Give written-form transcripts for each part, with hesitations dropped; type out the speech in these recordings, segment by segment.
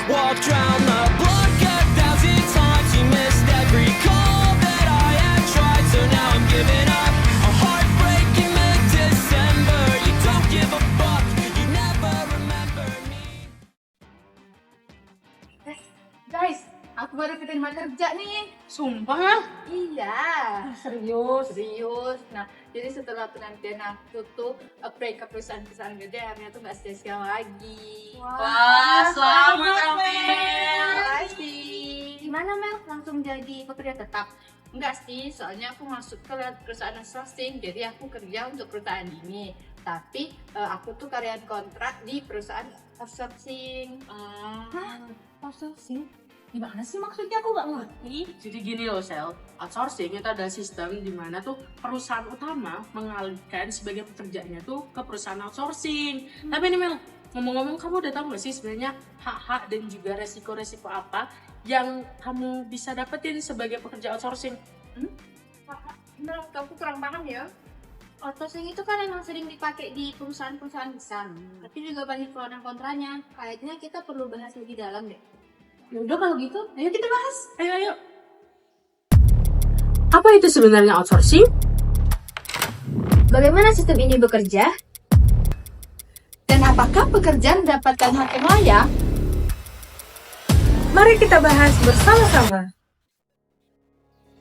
Walked round the block 1,000 times. You missed every call that I had tried. So now I'm giving up. A heartbreak in mid-December. You don't give a fuck. You never remember me. Guys, aku baru keterima kerja nih. Sumpah? Iya. Serius? Serius. Nah, jadi setelah penantian aku tuh apply ke perusahaan-perusahaan gede, akhirnya tuh nggak sia-sia lagi. Wah, selamat Mel. Makasih. Gimana Mel? Langsung jadi pekerja tetap? Enggak sih, soalnya aku masuk ke perusahaan outsourcing, jadi aku kerja untuk perusahaan ini. Tapi aku tuh karyawan kontrak di perusahaan outsourcing. Outsourcing? Gimana sih maksudnya, aku nggak ngerti. Jadi gini loh Sel, outsourcing itu adalah sistem di mana tuh perusahaan utama mengalihkan sebagian pekerjaannya tuh ke perusahaan outsourcing. Tapi nih Mel, ngomong-ngomong, kamu udah tahu nggak sih sebenarnya hak-hak dan juga resiko-resiko apa yang kamu bisa dapetin sebagai pekerja outsourcing? Menurut aku kurang paham ya. Outsourcing itu kan emang sering dipakai di perusahaan-perusahaan besar, tapi juga banyak pro dan kontranya. Kayaknya kita perlu bahas lebih dalam deh. Yaudah kalau gitu, ayo kita bahas. Ayo. Apa itu sebenarnya outsourcing? Bagaimana sistem ini bekerja? Dan apakah pekerjaan mendapatkan hak yang layak? Mari kita bahas bersama-sama.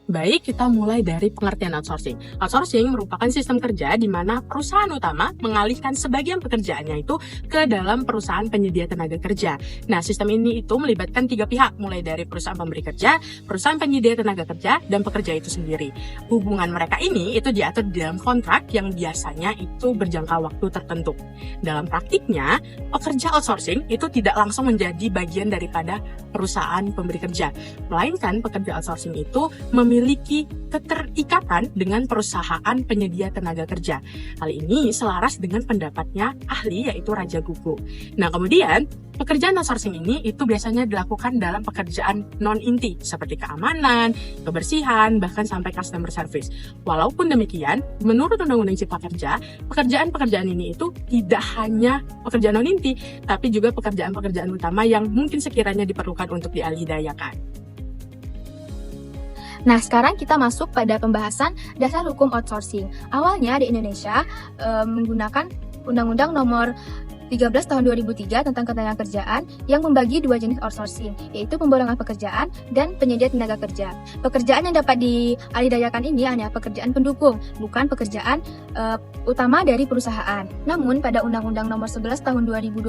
Baik, kita mulai dari pengertian outsourcing. Outsourcing merupakan sistem kerja di mana perusahaan utama mengalihkan sebagian pekerjaannya itu ke dalam perusahaan penyedia tenaga kerja. Nah, sistem ini itu melibatkan 3 pihak, mulai dari perusahaan pemberi kerja, perusahaan penyedia tenaga kerja, dan pekerja itu sendiri. Hubungan mereka ini itu diatur di dalam kontrak yang biasanya itu berjangka waktu tertentu. Dalam praktiknya, pekerja outsourcing itu tidak langsung menjadi bagian daripada perusahaan pemberi kerja, melainkan pekerja outsourcing itu memiliki keterikatan dengan perusahaan penyedia tenaga kerja. Hal ini selaras dengan pendapatnya ahli, yaitu Raja Gugu. Nah, kemudian pekerjaan outsourcing ini itu biasanya dilakukan dalam pekerjaan non-inti seperti keamanan, kebersihan, bahkan sampai customer service. Walaupun demikian, menurut Undang-Undang Cipta Kerja, pekerjaan-pekerjaan ini itu tidak hanya pekerjaan non-inti, tapi juga pekerjaan-pekerjaan utama yang mungkin sekiranya diperlukan untuk dialihdayakan. Nah, sekarang kita masuk pada pembahasan dasar hukum outsourcing. Awalnya di Indonesia menggunakan Undang-Undang Nomor 13 Tahun 2003 tentang Ketenagakerjaan yang membagi 2 jenis outsourcing, yaitu pemborongan pekerjaan dan penyedia tenaga kerja. Pekerjaan yang dapat dialihdayakan ini hanya pekerjaan pendukung, bukan pekerjaan utama dari perusahaan. Namun, pada Undang-Undang Nomor 11 Tahun 2020,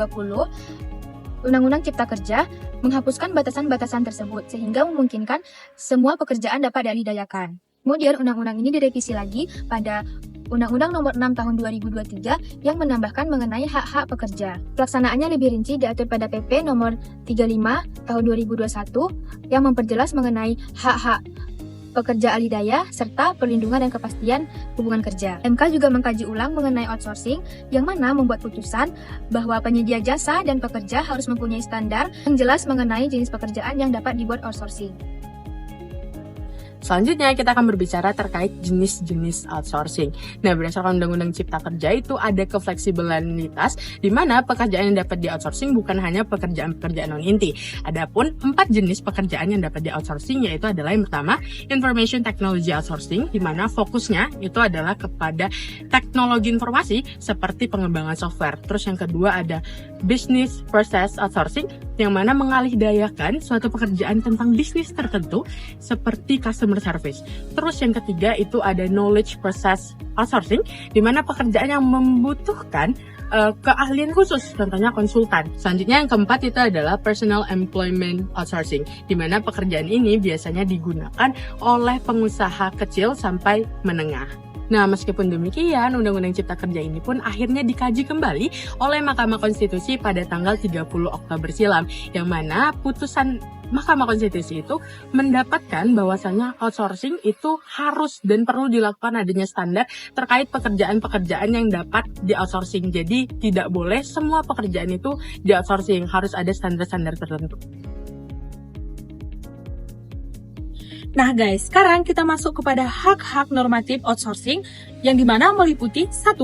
Undang-Undang Cipta Kerja menghapuskan batasan-batasan tersebut sehingga memungkinkan semua pekerjaan dapat dialihdayakan. Kemudian undang-undang ini direvisi lagi pada Undang-Undang Nomor 6 Tahun 2023 yang menambahkan mengenai hak-hak pekerja. Pelaksanaannya lebih rinci diatur pada PP Nomor 35 Tahun 2021 yang memperjelas mengenai hak-hak pekerja alidaya, serta perlindungan dan kepastian hubungan kerja. MK juga mengkaji ulang mengenai outsourcing, yang mana membuat putusan bahwa penyedia jasa dan pekerja harus mempunyai standar yang jelas mengenai jenis pekerjaan yang dapat dibuat outsourcing. Selanjutnya kita akan berbicara terkait jenis-jenis outsourcing. Nah, berdasarkan Undang-Undang Cipta Kerja itu ada kefleksibilitas di mana pekerjaan yang dapat di-outsourcing bukan hanya pekerjaan-pekerjaan non-inti. Adapun 4 jenis pekerjaan yang dapat di-outsourcing yaitu adalah yang pertama, Information Technology Outsourcing, di mana fokusnya itu adalah kepada teknologi informasi seperti pengembangan software. Terus yang kedua ada Business Process Outsourcing, yang mana mengalihdayakan suatu pekerjaan tentang bisnis tertentu seperti customer service. Terus yang ketiga itu ada knowledge process outsourcing, di mana pekerjaan yang membutuhkan keahlian khusus, contohnya konsultan. Selanjutnya yang keempat itu adalah personal employment outsourcing, di mana pekerjaan ini biasanya digunakan oleh pengusaha kecil sampai menengah. Nah, meskipun demikian, Undang-Undang Cipta Kerja ini pun akhirnya dikaji kembali oleh Mahkamah Konstitusi pada tanggal 30 Oktober silam, yang mana putusan Mahkamah Konstitusi itu mendapatkan bahwasannya outsourcing itu harus dan perlu dilakukan adanya standar terkait pekerjaan-pekerjaan yang dapat di-outsourcing. Jadi, tidak boleh semua pekerjaan itu di-outsourcing, harus ada standar-standar tertentu. Nah guys, sekarang kita masuk kepada hak-hak normatif outsourcing yang dimana meliputi 1.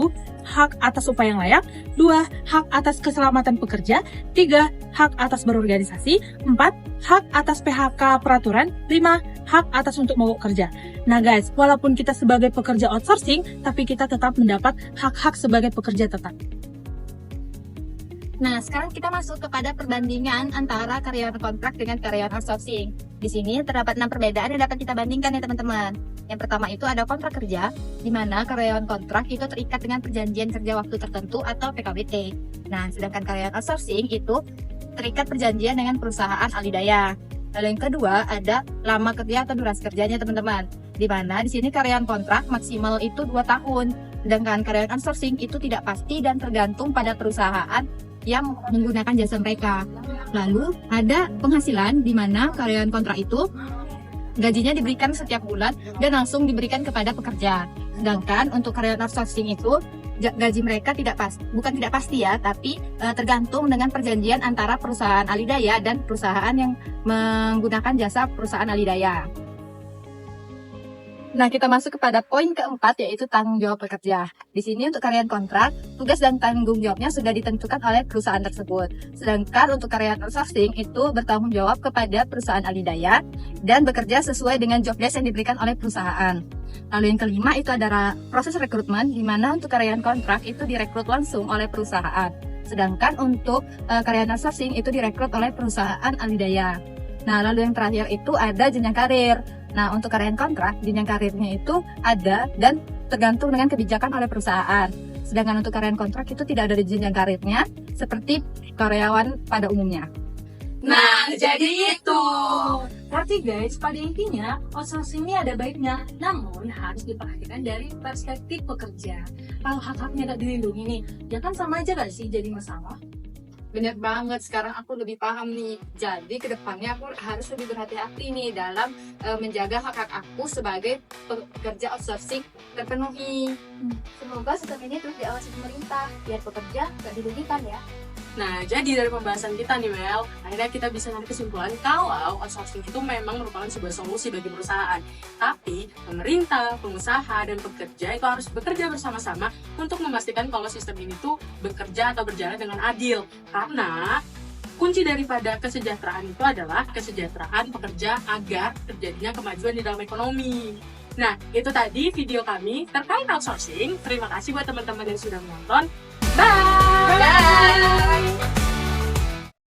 hak atas upah yang layak. 2. Hak atas keselamatan pekerja. 3. Hak atas berorganisasi. 4. Hak atas PHK peraturan. 5. Hak atas untuk mogok kerja. Nah guys, walaupun kita sebagai pekerja outsourcing, tapi kita tetap mendapat hak-hak sebagai pekerja tetap. Nah, sekarang kita masuk kepada perbandingan antara karyawan kontrak dengan karyawan outsourcing. Di sini terdapat 6 perbedaan yang dapat kita bandingkan ya teman-teman. Yang pertama itu ada kontrak kerja, di mana karyawan kontrak itu terikat dengan perjanjian kerja waktu tertentu atau PKWT. Nah, sedangkan karyawan outsourcing itu terikat perjanjian dengan perusahaan alidaya. Lalu yang kedua ada lama kerja atau durasi kerjanya teman-teman. Di mana di sini karyawan kontrak maksimal itu 2 tahun, sedangkan karyawan outsourcing itu tidak pasti dan tergantung pada perusahaan yang menggunakan jasa mereka. Lalu ada penghasilan di mana karyawan kontrak itu gajinya diberikan setiap bulan dan langsung diberikan kepada pekerja. Sedangkan untuk karyawan outsourcing itu gaji mereka bukan tidak pasti ya, tapi tergantung dengan perjanjian antara perusahaan alidaya dan perusahaan yang menggunakan jasa perusahaan alidaya. Nah, kita masuk kepada poin keempat, yaitu tanggung jawab pekerja. Di sini untuk karyawan kontrak, tugas dan tanggung jawabnya sudah ditentukan oleh perusahaan tersebut. Sedangkan untuk karyawan outsourcing itu bertanggung jawab kepada perusahaan alidaya dan bekerja sesuai dengan job desk yang diberikan oleh perusahaan. Lalu yang kelima itu adalah proses rekrutmen, di mana untuk karyawan kontrak itu direkrut langsung oleh perusahaan. Sedangkan untuk karyawan outsourcing itu direkrut oleh perusahaan alidaya. Nah, lalu yang terakhir itu ada jenjang karir. Nah, untuk karyawan kontrak, jenjang karirnya itu ada dan tergantung dengan kebijakan oleh perusahaan. Sedangkan untuk karyawan kontrak itu tidak ada jenjang karirnya, seperti karyawan pada umumnya. Nah, jadi itu. Berarti guys, pada intinya, outsourcing ini ada baiknya, namun harus diperhatikan dari perspektif pekerja. Kalau hak-haknya gak dilindungi nih, ya kan sama aja gak sih jadi masalah? Bener banget, sekarang aku lebih paham nih. Jadi kedepannya aku harus lebih berhati-hati nih dalam menjaga hak-hak aku sebagai pekerja outsourcing terpenuhi. Semoga sistem ini terus diawasi pemerintah biar pekerja gak dirugikan ya. Nah, jadi dari pembahasan kita nih Mel, akhirnya kita bisa narik kesimpulan kalau outsourcing itu memang merupakan sebuah solusi bagi perusahaan. Tapi pemerintah, pengusaha, dan pekerja itu harus bekerja bersama-sama untuk memastikan kalau sistem ini tuh bekerja atau berjalan dengan adil. Karena kunci daripada kesejahteraan itu adalah kesejahteraan pekerja agar terjadinya kemajuan di dalam ekonomi. Nah, itu tadi video kami terkait outsourcing. Terima kasih buat teman-teman yang sudah menonton. Bye! Bye!